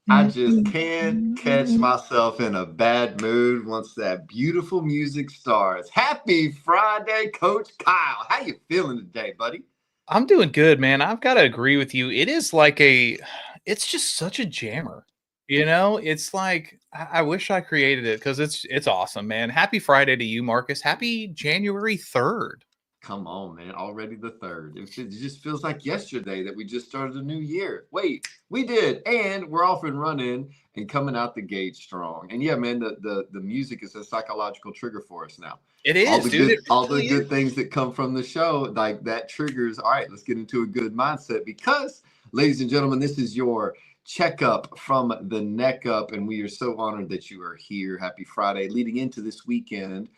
I just can't catch myself in a bad mood once that beautiful music starts. Happy Friday, Coach Kyle. How you feeling today, buddy? I'm doing good, man. I've got to agree with you. It's just such a jammer. It's like I wish I created it because it's awesome, man. Happy Friday to you, Marcus. Happy January 3rd. Come on, man. Already the third. It just feels like yesterday that we just started a new year. Wait, we did. And we're off and running and coming out the gate strong. And yeah, man, the music is a psychological trigger for us now. It All is, the dude. good It all the really good is. things that come from the show, like that triggers, all right, let's get into a good mindset because, ladies and gentlemen, this is your checkup from the neck up, and we are so honored that you are here. Happy Friday. Leading into this weekend,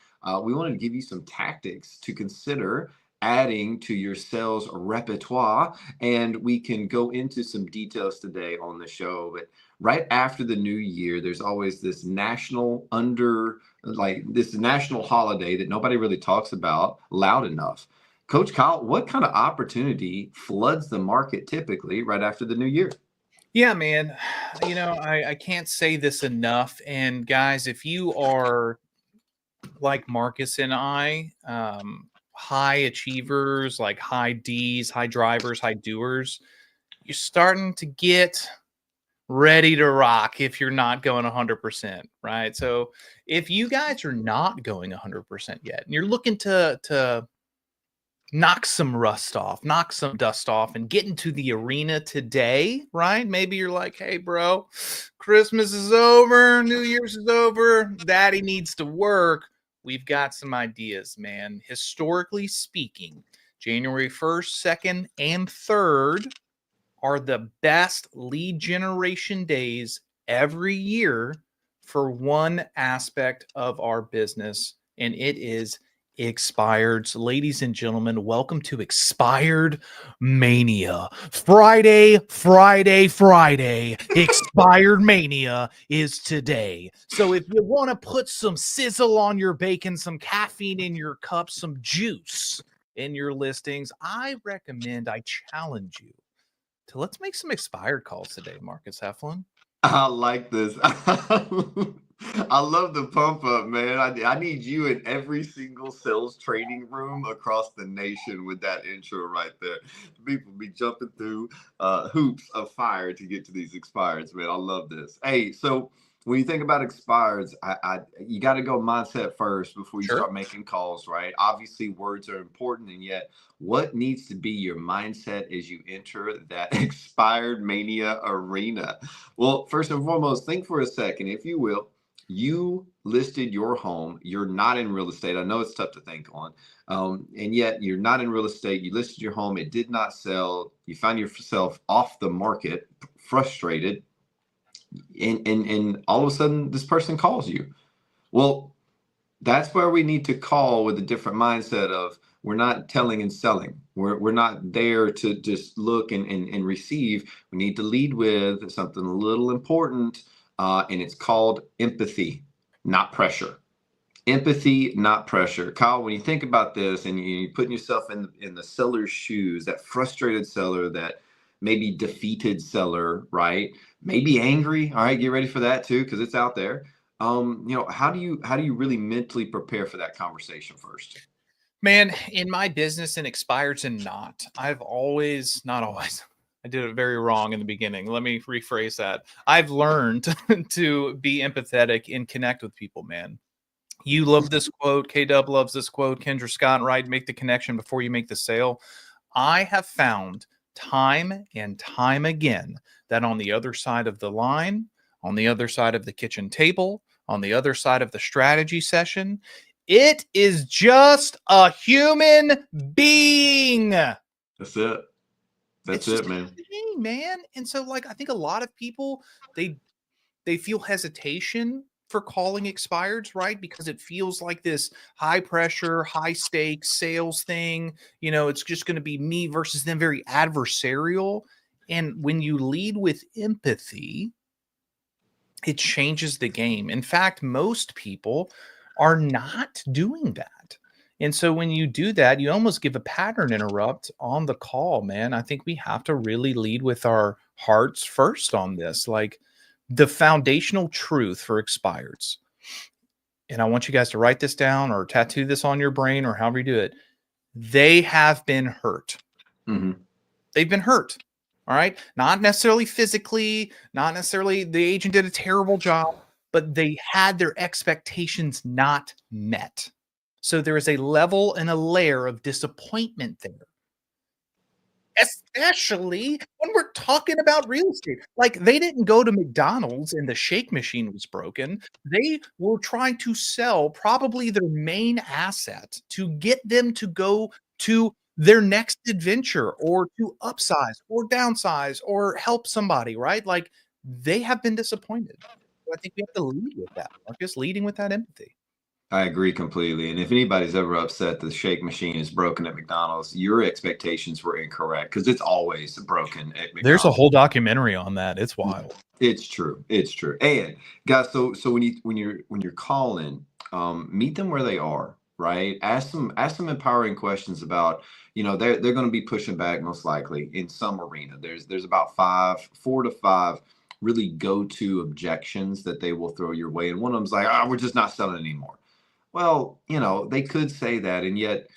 we wanted to give you some tactics to consider adding to your sales repertoire, and we can go into some details today on the show. But right after the new year, there's always this this national holiday that nobody really talks about loud enough. Coach Kyle, what kind of opportunity floods the market typically right after the new year? Yeah, man. I can't say this enough. And guys, if you are like Marcus and I, high achievers, like high D's, high drivers, high doers, you're starting to get ready to rock if you're not going 100%, right? So if you guys are not going 100% yet and you're looking to knock some rust off, knock some dust off, and get into the arena today, right? Maybe you're like, hey, bro, Christmas is over, New Year's is over, daddy needs to work. We've got some ideas, man. Historically speaking, January 1st, 2nd, and 3rd are the best lead generation days every year for one aspect of our business, and it is expireds. Ladies and gentlemen, welcome to Expired Mania. Friday, Friday, Friday. Expired Mania is today. So if you want to put some sizzle on your bacon, some caffeine in your cup, some juice in your listings, I challenge you to let's make some expired calls today, Marcus Heflin. I like this. I love the pump up, man. I need you in every single sales training room across the nation with that intro right there. People be jumping through hoops of fire to get to these expireds, man. I love this. Hey, so when you think about expireds, you got to go mindset first before you Sure. start making calls, right? Obviously, words are important, and yet what needs to be your mindset as you enter that expired mania arena? Well, first and foremost, think for a second, if you will. You listed your home. You're not in real estate. I know it's tough to think on. And yet you're not in real estate. You listed your home. It did not sell. You found yourself off the market, frustrated. And all of a sudden, this person calls you. Well, that's where we need to call with a different mindset of we're not telling and selling. We're not there to just look and receive. We need to lead with something a little important, and it's called empathy, not pressure. Empathy, not pressure. Kyle, when you think about this and you're putting yourself in the seller's shoes, that frustrated seller, that maybe defeated seller, right? Maybe angry. All right, get ready for that too, because it's out there. How do you really mentally prepare for that conversation first? Man, in my business and expireds and not, I've always, not always, I did it very wrong in the beginning. Let me rephrase that. I've learned to be empathetic and connect with people, man. You love this quote. K.W. loves this quote. Kendra Scott, right? Make the connection before you make the sale. I have found time and time again that on the other side of the line, on the other side of the kitchen table, on the other side of the strategy session, it is just a human being. That's it. It's That's just it, a man. human being, man. And so, like, I think a lot of people they they feel hesitation for calling expireds, right? Because it feels like this high pressure, high stakes sales thing. It's just going to be me versus them, very adversarial. And when you lead with empathy, it changes the game. In fact, most people are not doing that. And so when you do that, you almost give a pattern interrupt on the call, man. I think we have to really lead with our hearts first on this. Like, The foundational truth for expireds, and I want you guys to write this down or tattoo this on your brain or however you do it. They have been hurt. Mm-hmm. They've been hurt. All right. Not necessarily physically, not necessarily the agent did a terrible job, but they had their expectations not met. So there is a level and a layer of disappointment there. Especially when we're talking about real estate. Like, they didn't go to McDonald's and the shake machine was broken. They were trying to sell probably their main asset to get them to go to their next adventure or to upsize or downsize or help somebody, right? Like, they have been disappointed. So I think we have to lead with that, Marcus, leading with that empathy. I agree completely. And if anybody's ever upset the shake machine is broken at McDonald's, your expectations were incorrect because it's always broken at There's a McDonald's. whole documentary on that. It's wild. It's true. It's true. And guys, so when you're calling, meet them where they are, right? Ask them empowering questions about, they're going to be pushing back most likely in some arena. There's about 4 to 5 really go-to objections that they will throw your way. And one of them's like, we're just not selling anymore. Well, they could say that, and yet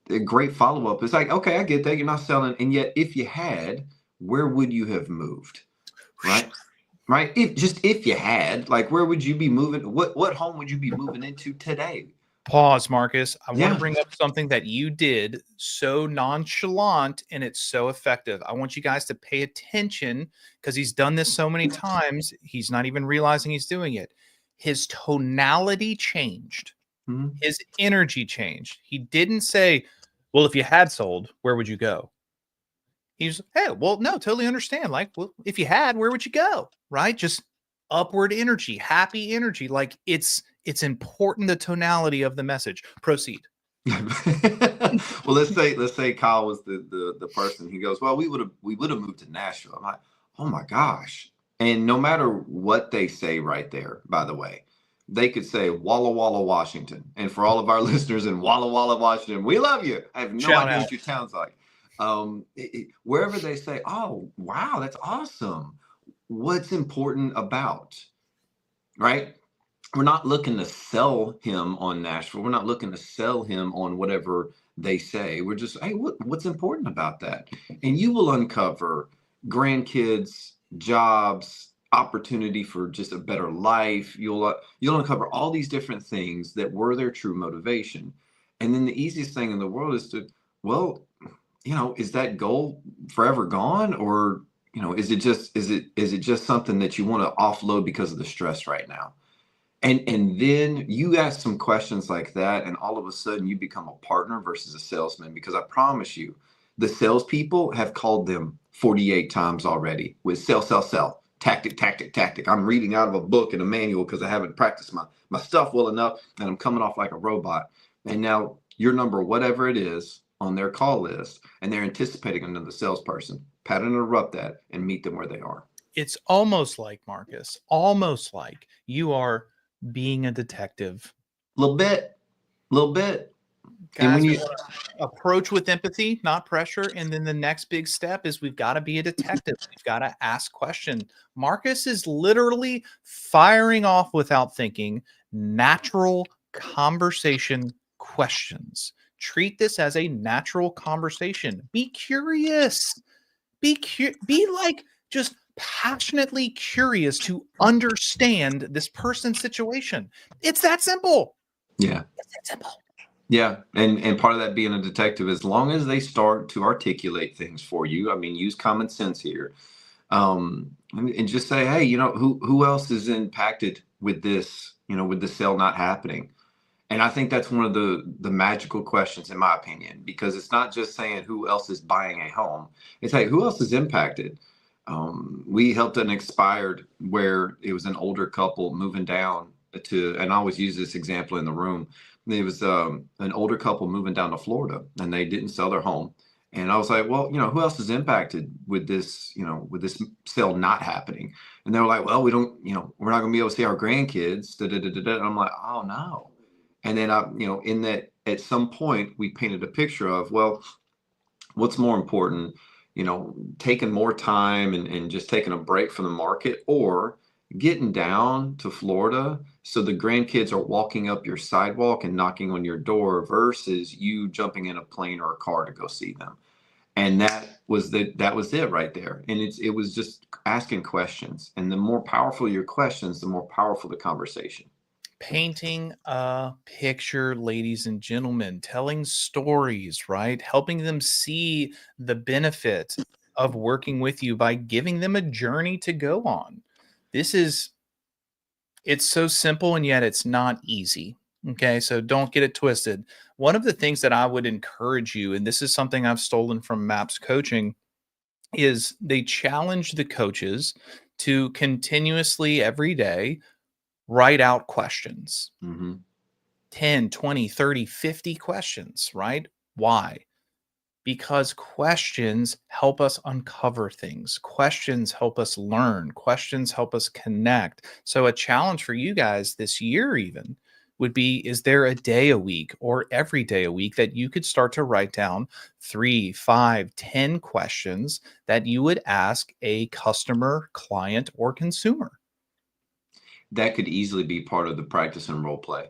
a great follow-up is like, okay, I get that you're not selling, and yet if you had, where would you have moved? Right? Right? If you had, like, where would you be moving? What home would you be moving into today? Pause, Marcus. I want Yeah. to bring up something that you did so nonchalant and it's so effective. I want you guys to pay attention because he's done this so many times. He's not even realizing he's doing it. His tonality changed. Mhm. His energy changed. He didn't say, well, if you had sold, where would you go? He's, hey, well, no, totally understand. Like, well, if you had, where would you go? Right? Just upward energy, happy energy. Like, it's important, the tonality of the message. Proceed. Well, let's say Kyle was the person. He goes, well, we would have moved to Nashville. I'm like, oh my gosh. And no matter what they say right there, by the way, they could say Walla Walla, Washington. And for all of our listeners in Walla Walla, Washington, we love you. I have no Shout idea out. what your town's like. Wherever they say, oh wow, that's awesome. What's important about, right? We're not looking to sell him on Nashville. We're not looking to sell him on whatever they say. We're just, hey, what's important about that? And you will uncover grandkids, jobs, opportunity for just a better life. You'll uncover all these different things that were their true motivation. And then the easiest thing in the world is to, well, is that goal forever gone, or is it just something that you want to offload because of the stress right now? And then you ask some questions like that, and all of a sudden you become a partner versus a salesman. Because I promise you, the salespeople have called them 48 times already with sell, sell, sell, tactic, tactic, tactic. I'm reading out of a book and a manual because I haven't practiced my stuff well enough, and I'm coming off like a robot. And now your number, whatever it is, on their call list, and they're anticipating another salesperson. Pattern interrupt that and meet them where they are. It's almost like, Marcus, almost like you are being a detective. Little bit. Guys, And when we you want to approach with empathy, not pressure. And then the next big step is we've got to be a detective. We've got to ask questions. Marcus is literally firing off without thinking, natural conversation questions. Treat this as a natural conversation. Be curious. Be like just passionately curious to understand this person's situation. It's that simple. Yeah. It's that simple. Yeah. And part of that being a detective, as long as they start to articulate things for you, I mean, use common sense here. And just say, hey, who else is impacted with this, with the sale not happening? And I think that's one of the magical questions, in my opinion, because it's not just saying who else is buying a home. It's like, who else is impacted? We helped an expired where it was an older couple moving down and I always use this example in the room. It was an older couple moving down to Florida, and they didn't sell their home. And I was like, well, who else is impacted with this, with this sale not happening? And they were like, well, we don't, we're not going to be able to see our grandkids. Da, da, da, da, da. And I'm like, oh no. And then in that, at some point, we painted a picture of, well, what's more important, taking more time and just taking a break from the market, or getting down to Florida, so the grandkids are walking up your sidewalk and knocking on your door versus you jumping in a plane or a car to go see them. And that was it right there. And it was just asking questions. And the more powerful your questions, the more powerful the conversation. Painting a picture, ladies and gentlemen, telling stories, right? Helping them see the benefit of working with you by giving them a journey to go on. This is, it's so simple and yet it's not easy. Okay. So don't get it twisted. One of the things that I would encourage you, and this is something I've stolen from MAPS coaching, is they challenge the coaches to continuously every day write out questions. Mm-hmm. 10, 20, 30, 50 questions, right? Why? Because questions help us uncover things. Questions help us learn. Questions help us connect. So, a challenge for you guys this year, even would be, is there a day a week or every day a week that you could start to write down 3, 5, 10 questions that you would ask a customer, client, or consumer? That could easily be part of the practice and role play.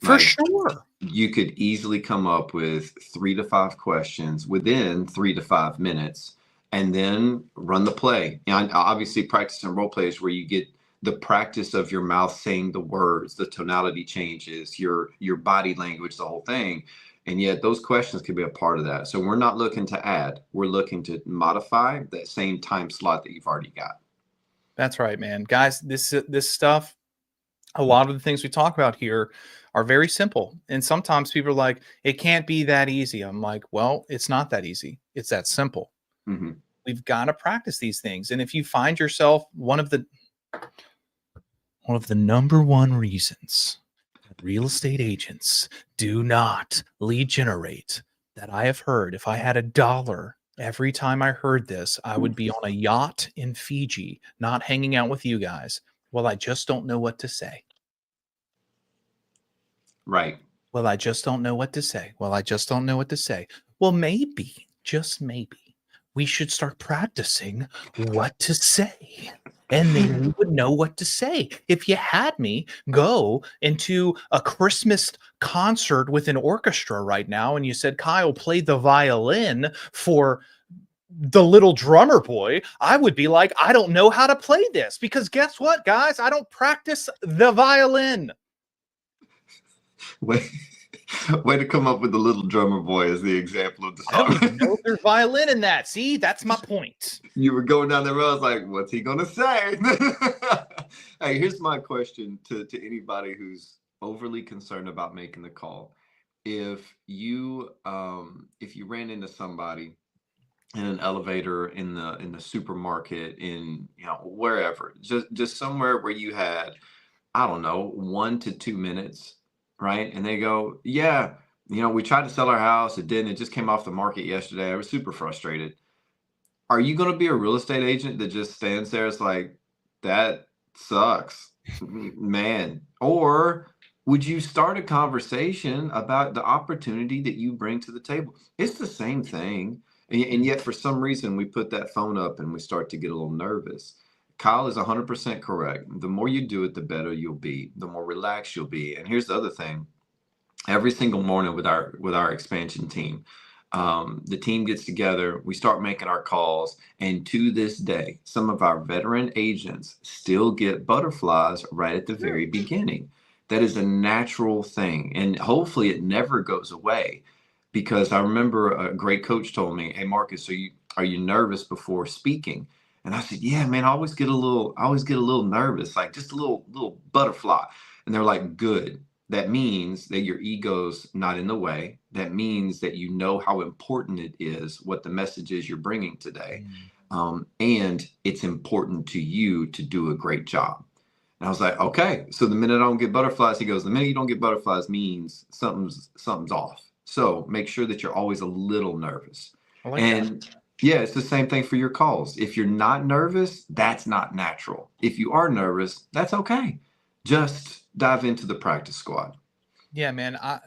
For Like, sure. you could easily come up with 3 to 5 questions within 3 to 5 minutes and then run the play. And obviously, practice and role play is where you get the practice of your mouth saying the words, the tonality changes, your body language, the whole thing. And yet those questions could be a part of that. So we're not looking to add, we're looking to modify that same time slot that you've already got. That's right, man. Guys, this stuff, a lot of the things we talk about here are very simple. And sometimes people are like, it can't be that easy. I'm like, well, it's not that easy. It's that simple. Mm-hmm. We've got to practice these things. And if you find yourself one of the number one reasons that real estate agents do not lead generate, that I have heard, if I had $1 every time I heard this, I would be on a yacht in Fiji, not hanging out with you guys. Well, I just don't know what to say. Right. Well, I just don't know what to say. Well, I just don't know what to say. Well, maybe, just maybe, we should start practicing what to say. And then we would know what to say. If you had me go into a Christmas concert with an orchestra right now and you said, Kyle, play the violin for the little drummer boy, I would be like, I don't know how to play this, because guess what, guys? I don't practice the violin. Way, way to come up with the little drummer boy as the example of the I don't song. even know if there's violin in that. See, that's my point. You were going down the road. I was like, what's he gonna say? Hey, here's my question to anybody who's overly concerned about making the call. If you ran into somebody in an elevator, in the supermarket, in wherever, just somewhere where you had, I don't know, 1 to 2 minutes, right? And they go, yeah, we tried to sell our house, it didn't, it just came off the market yesterday. I was super frustrated. Are you going to be a real estate agent that just stands there? It's like, that sucks, man. Or would you start a conversation about the opportunity that you bring to the table? It's the same thing. And yet, for some reason, we put that phone up and we start to get a little nervous. Kyle is 100% correct. The more you do it, the better you'll be, the more relaxed you'll be. And here's the other thing: every single morning with our expansion team, the team gets together, we start making our calls, and to this day some of our veteran agents still get butterflies right at the very beginning. That is a natural thing, and hopefully it never goes away, because I remember a great coach told me, hey Marcus, are you nervous before speaking? And I said, yeah man, I always get a little nervous, like just a little butterfly. And they're like, good. That means that your ego's not in the way. That means that you know how important it is, what the message is you're bringing today. And it's important to you to do a great job. And I was like, okay, so the minute I don't get butterflies, he goes, the minute you don't get butterflies means something's off. So make sure that you're always a little nervous. I like And that. yeah, it's the same thing for your calls. If you're not nervous, that's not natural. If you are nervous, that's okay. Just dive into the practice squad. Yeah, man. I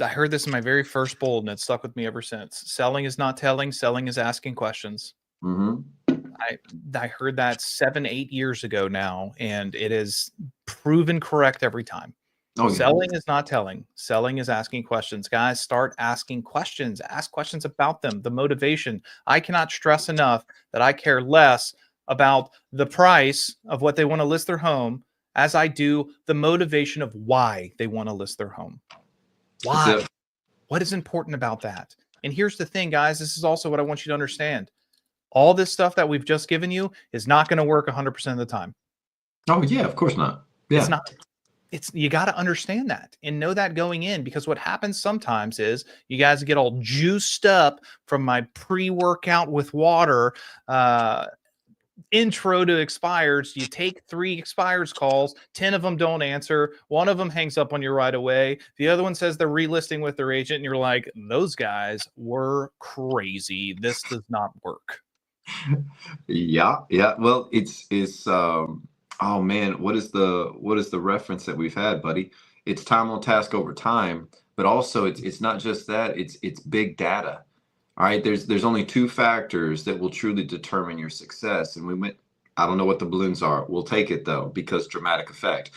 heard this in my very first bold, and it stuck with me ever since. Selling is not telling. Selling is asking questions. Mm-hmm. I heard that 7, 8 years ago now, and it is proven correct every time. Oh yeah. Selling is not telling. Selling is asking questions. Guys, start asking questions. Ask questions about them, the motivation. I cannot stress enough that I care less about the price of what they want to list their home as I do the motivation of why they want to list their home. That's Why? it. What is important about that? And here's the thing, guys. This is also what I want you to understand. All this stuff that we've just given you is not going to work 100% of the time. Oh yeah, of course not. It's Yeah. not. It's you got to understand that and know that going in, because what happens sometimes is you guys get all juiced up from my pre-workout with water intro to expires. You take 3 expires calls, 10 of them don't answer, one of them hangs up on you right away, the other one says they're relisting with their agent, and you're like, those guys were crazy, this does not work. Yeah, yeah. Well, it's oh man, what is the reference that we've had, buddy? It's time on task over time, but also it's not just that, it's big data. All right, there's only two factors that will truly determine your success. And we went, I don't know what the balloons are. We'll take it though, because dramatic effect.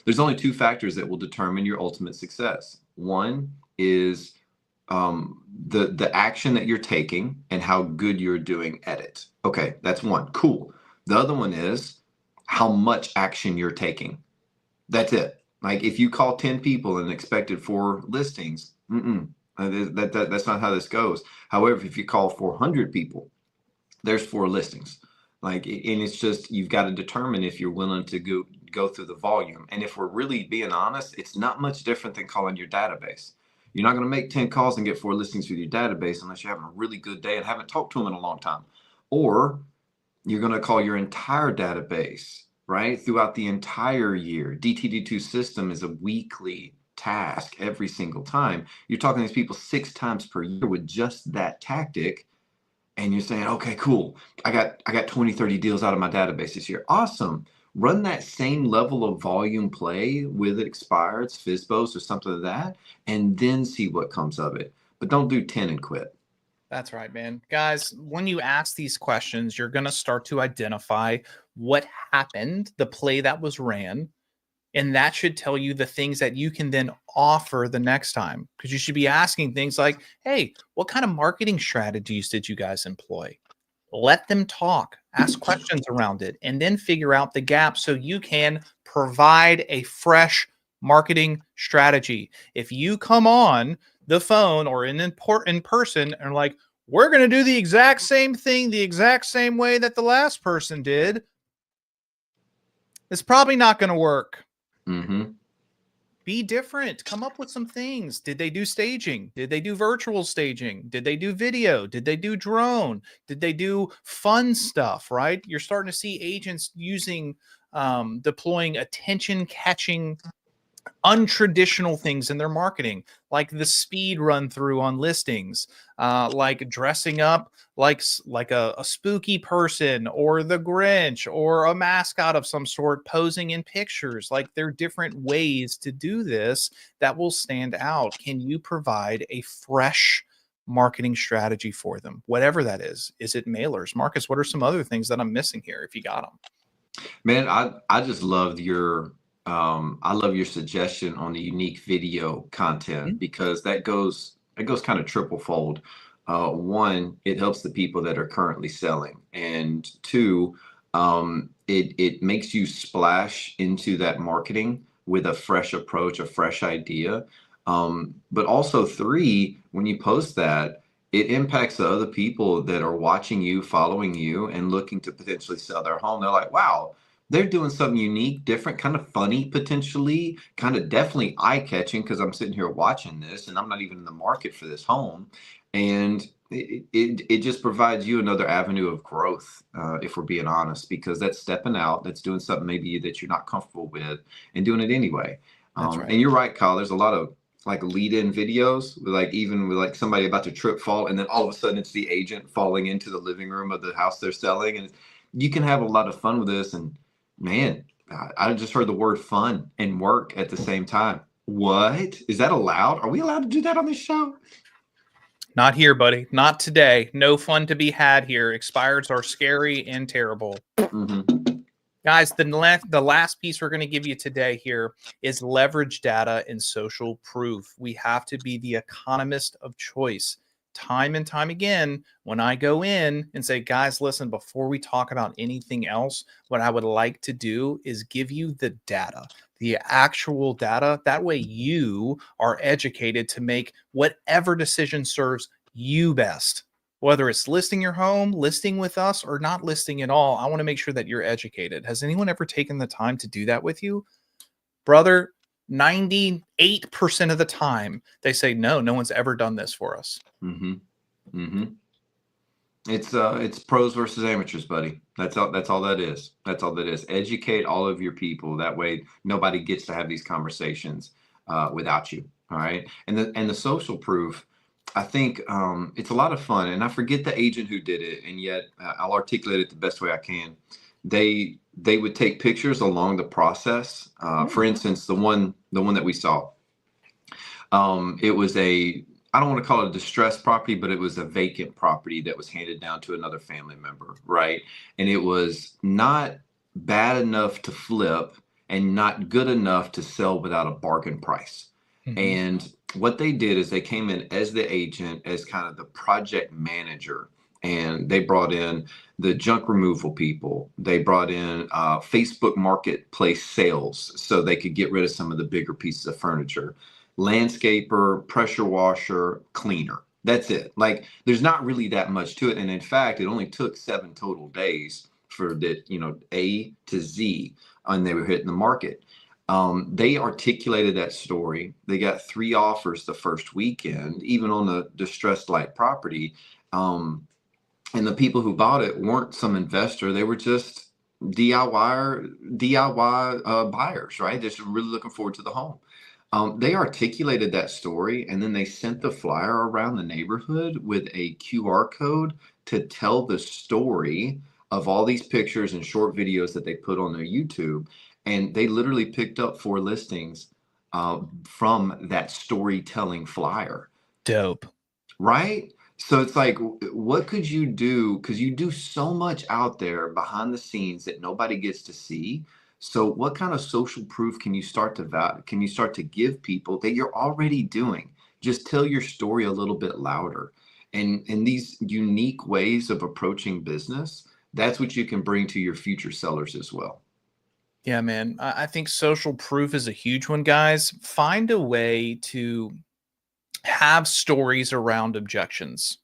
There's only two factors that will determine your ultimate success. One is the action that you're taking and how good you're doing at it. Okay, that's one. Cool. The other one is how much action you're taking. That's it. Like if you call 10 people and expected 4 listings, that's not how this goes. However, if you call 400 people, there's 4 listings. Like, and it's just you've got to determine if you're willing to go through the volume. And if we're really being honest, it's not much different than calling your database. You're not going to make 10 calls and get 4 listings with your database unless you're having a really good day and haven't talked to them in a long time. Or you're going to call your entire database, right, throughout the entire year. DTD2 system is a weekly task every single time. You're talking to these people 6 times per year with just that tactic. And you're saying, okay, cool. I got 20, 30 deals out of my database this year. Awesome. Run that same level of volume play with expireds, FISBOs, or something like that, and then see what comes of it. But don't do 10 and quit. That's right, man. Guys, when you ask these questions, you're going to start to identify what happened, the play that was ran, and that should tell you the things that you can then offer the next time. Because you should be asking things like, hey, what kind of marketing strategies did you guys employ? Let them talk, ask questions around it, and then figure out the gap so you can provide a fresh marketing strategy. If you come on the phone or in person and like, we're going to do the exact same thing the exact same way that the last person did, it's probably not going to work. Mm-hmm. Be different. Come up with some things. Did they do staging? Did they do virtual staging? Did they do video? Did they do drone? Did they do fun stuff, right? You're starting to see agents using, deploying attention catching untraditional things in their marketing, like the speed run through on listings, like dressing up like a spooky person or the Grinch or a mascot of some sort posing in pictures. Like there are different ways to do this that will stand out. Can you provide a fresh marketing strategy for them, whatever that is? Is it mailers? Marcus, what are some other things that I'm missing here if you got them? Man, I just loved your I love your suggestion on the unique video content, because that goes kind of triple fold. One, it helps the people that are currently selling, and two, it makes you splash into that marketing with a fresh approach, a fresh idea. But also three, when you post that, it impacts the other people that are watching you, following you, and looking to potentially sell their home. They're like, wow, they're doing something unique, different, kind of funny, potentially, kind of definitely eye-catching, because I'm sitting here watching this and I'm not even in the market for this home. And it just provides you another avenue of growth, if we're being honest, because that's stepping out, that's doing something maybe that you're not comfortable with and doing it anyway. That's right. And you're right, Kyle, there's a lot of like lead-in videos with like even with like somebody about to trip fall, and then all of a sudden it's the agent falling into the living room of the house they're selling. And you can have a lot of fun with this. And man, I just heard the word fun and work at the same time. What? Is that allowed? Are we allowed to do that on this show? Not here, buddy. Not today. No fun to be had here. Expireds are scary and terrible. Mm-hmm. Guys, the last piece we're going to give you today here is leverage data and social proof. We have to be the economist of choice. Time and time again, when I go in and say, guys, listen, before we talk about anything else, what I would like to do is give you the data, the actual data. That way you are educated to make whatever decision serves you best. Whether it's listing your home, listing with us, or not listing at all, I want to make sure that you're educated. Has anyone ever taken the time to do that with you? Brother, 98% of the time, they say, no, no one's ever done this for us. Mm-hmm. Mm-hmm. It's pros versus amateurs, buddy. That's all that is. That's all that is. Educate all of your people. That way nobody gets to have these conversations without you. All right. And the social proof, I think it's a lot of fun. And I forget the agent who did it, and yet I'll articulate it the best way I can. They would take pictures along the process. For instance, the one that we saw, it was I don't want to call it a distressed property, but it was a vacant property that was handed down to another family member, right? And it was not bad enough to flip and not good enough to sell without a bargain price. And what they did is they came in as the agent, as kind of the project manager, and they brought in the junk removal people. They brought in Facebook marketplace sales so they could get rid of some of the bigger pieces of furniture. Landscaper, pressure washer, cleaner. That's it. Like, there's not really that much to it. And in fact, it only took 7 total days for the, A to Z, and they were hitting the market. They articulated that story. They got 3 offers the first weekend, even on the distressed light property. And the people who bought it weren't some investor. They were just DIY buyers, right? They're just really looking forward to the home. They articulated that story, and then they sent the flyer around the neighborhood with a QR code to tell the story of all these pictures and short videos that they put on their YouTube. And they literally picked up 4 listings from that storytelling flyer. Dope. Right? So it's like, what could you do? Because you do so much out there behind the scenes that nobody gets to see. So what kind of social proof can you start to give people that you're already doing? Just tell your story a little bit louder. And in these unique ways of approaching business, that's what you can bring to your future sellers as well. Yeah, man. I think social proof is a huge one, guys. Find a way to have stories around objections.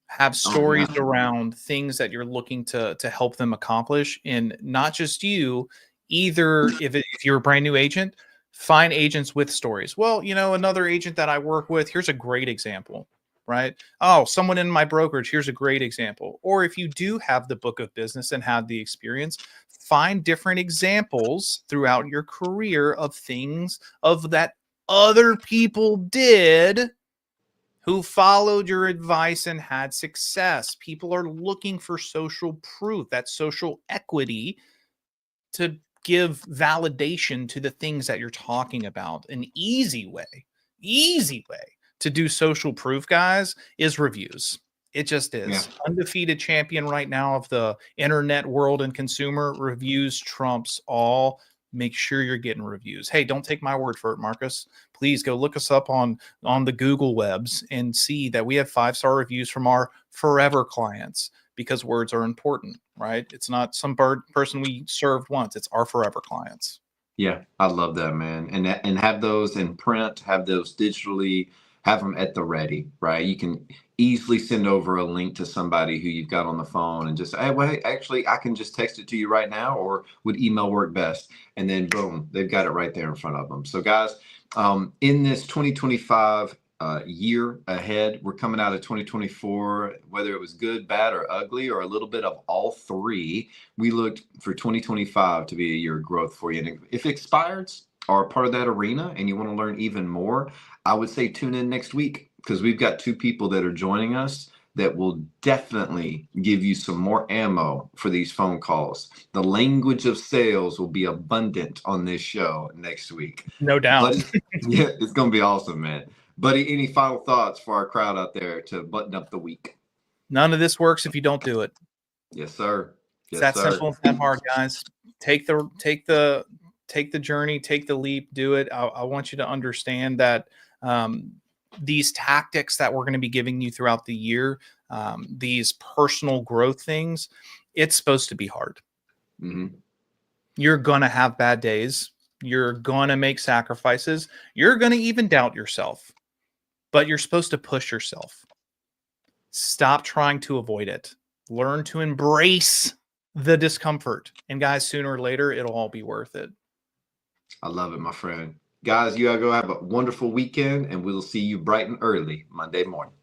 Have stories around things that you're looking to help them accomplish, and not just you. Either if you're a brand new agent, find agents with stories. Well, another agent that I work with, here's a great example, right? Oh, someone in my brokerage, here's a great example. Or if you do have the book of business and have the experience, find different examples throughout your career of things of that other people did who followed your advice and had success. People are looking for social proof, that social equity, to give validation to the things that you're talking about. An easy way to do social proof, guys, is reviews. It just is. Yeah. Undefeated champion right now of the internet world and consumer. Reviews trumps all. Make sure you're getting reviews. Hey, don't take my word for it, Marcus. Please go look us up on the Google webs and see that we have 5-star reviews from our forever clients, because words are important, right? It's not some person we served once. It's our forever clients. Yeah, I love that, man. And have those in print, have those digitally, have them at the ready, right? You can easily send over a link to somebody who you've got on the phone and just say, hey, well, actually, I can just text it to you right now, or would email work best? And then boom, they've got it right there in front of them. So guys, in this 2025 year ahead, we're coming out of 2024, whether it was good, bad, or ugly, or a little bit of all three, we looked for 2025 to be a year of growth for you. And if expireds are part of that arena and you want to learn even more, I would say tune in next week, because we've got 2 people that are joining us that will definitely give you some more ammo for these phone calls. The language of sales will be abundant on this show next week. No doubt. But yeah, it's going to be awesome, man. Buddy, any final thoughts for our crowd out there to button up the week? None of this works if you don't do it. Yes, sir. It's Yes, that sir. simple, it's that hard, guys. Take the journey, take the leap, do it. I want you to understand that these tactics that we're going to be giving you throughout the year, these personal growth things, it's supposed to be hard. Mm-hmm. You're going to have bad days. You're going to make sacrifices. You're going to even doubt yourself, but you're supposed to push yourself. Stop trying to avoid it. Learn to embrace the discomfort. And guys, sooner or later, it'll all be worth it. I love it, my friend. Guys, you gotta go have a wonderful weekend, and we'll see you bright and early Monday morning.